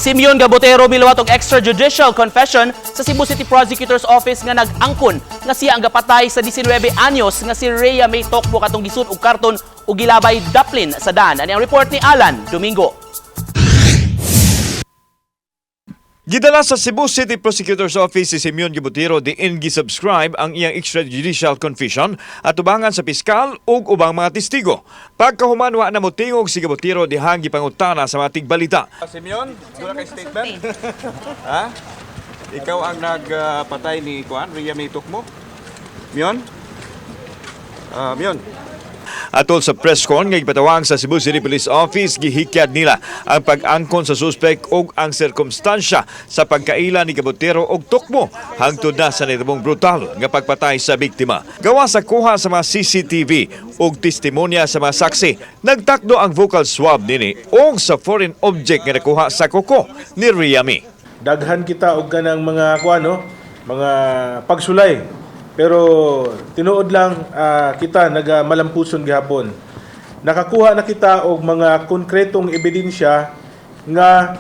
Simeon Gabotero milawat og extrajudicial confession sa Cebu City Prosecutor's Office nga nag-angkon nga siya ang gapatay sa 19 anyos nga si Rhea May Tokbo katong gisud og karton ug gilabay daplin sa daan. Ani ang report ni Alan Domingo. Gidala sa Cebu City Prosecutor's Office si Simeon Gabotero diin gi-subscribe ang iyang extrajudicial confession at tubangan sa piskal ug ubang mga testigo. Pagkahuman wa na motingog si Gabotero dihang gipangutana sa mga tigbalita. Simeon, wala kay statement? Ha? Ikaw ang nagpatay ni Kuan, Rhea May Tokbo? Mion? Mion. Atol sa press con nga ipatawag sa Cebu City Police Office, gihikyad nila ang pag-angkon sa suspect ug ang sirkumstansya sa pagkaila ni Gabotero og Tokbo hangtod na sa nitibong brutal nga pagpatay sa biktima. Gawa sa kuha sa mga CCTV ug testimonya sa mga saksi, nagtakdo ang vocal swab nini og sa foreign object nga nakuha sa kuko ni Rhea May. Daghan kita og kanang mga mga pagsulay. Pero tinuod lang kita nagamalampuson gihapon. Nakakuha na kita og mga konkretong ebidensya nga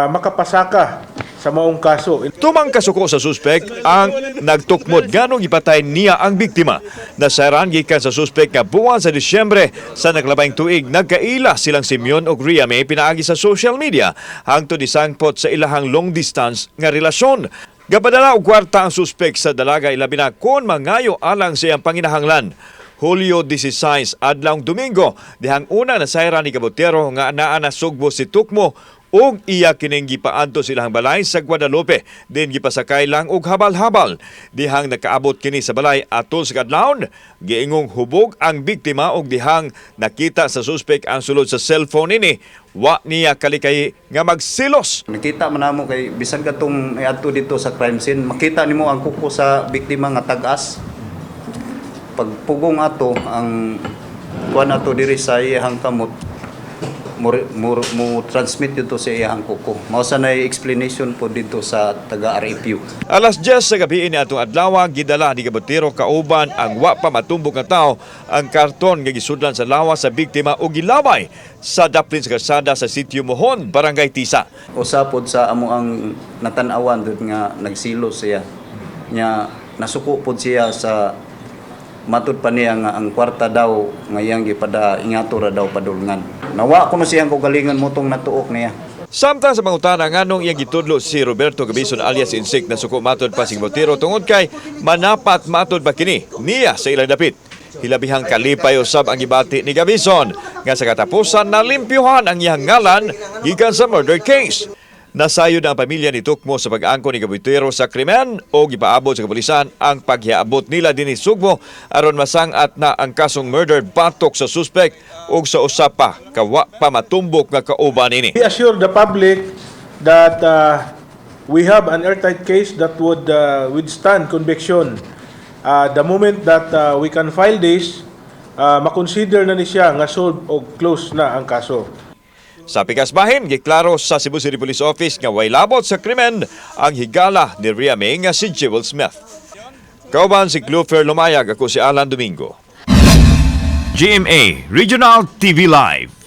makapasaka sa maong kaso. Tumang kasuko sa suspect ang nagtukmod nganong ipatay niya ang biktima. Nasaran gikan sa suspect nga buwan sa Disyembre sa naglabing tuig nagkaila silang Simeon ug Rhea May pinaagi sa social media hangtod isangpot sa ilahang long distance nga relasyon. Gapadala og kwarta ang suspect sa dalaga ilabi na kon mangayo alang sa iyang panginahanglan. Hulyo 16 adlawng Domingo dihang una nasayra ni Gabotero nga naa na sugbo si Tukmo ug iya kining gipaadto silang balay sa Guadalupe din gipasakay lang og habal-habal dihang nakaabot kini sa balay atol sa kadlawon giingong hubog ang biktima ug dihang nakita sa suspect ang sulod sa cellphone ini wa niya kalikay nga magsilos. Nakita man namo kay bisan katong iadto dito sa crime scene makita nimo ang kuko sa biktima nga tag-as pagpugong ato ang kuan ato diri sa iyang kamot mo transmit dito sa iyang kuko. Mao sa nay explanation po dito sa taga RFU. Alas 10 sa gabi ni atong adlaw gidala ni Gabotero kauban ang wa pa matumbok nga tao ang karton nga gisudlan sa lawas sa biktima ug gilabay sa daplin sa kalsada sa Sitio Mohon, Barangay Tisa. Usapod sa amo ang natan-awan dud nga nagsilos siya. Nya nasuko pod siya sa matud pa niya nga ang kwarta daw ngayang gipada ingato ra daw padulngan. Nawa ko na siyang kugalingan motong natuok niya. Samtang sa mangutana nganong iyang gitudlo si Roberto Gabison alias Insik na suko matod pa si Gabotero tungod kay manapat matod ba kini niya sa ilang dapit. Hilabihang kalipay usab ang gibati ni Gabison nga sa katapusan nalimpyuhan ang iyang ngalan gikan sa murder case. Nasayod ang pamilya ni Tukmo sa pag-angkon ni Gabotero sa krimen o gipaabot sa kapulisan ang paghiabot nila dinhi Sugbo aron masangat na ang kasong murder batok sa suspect ug sa usa pa kawa pa matumbok nga kauban ini. We assure the public that we have an airtight case that would withstand conviction. The moment that we can file this, makonsider na ni siya nga solved o close na ang kaso. Sa pikas bahin, giklaro sa Cebu City Police Office nga way labot sa krimen ang higala ni Rhea May nga si Jewel Smith. Kauban si Clover Lumayag, ako si Alan Domingo. GMA Regional TV Live.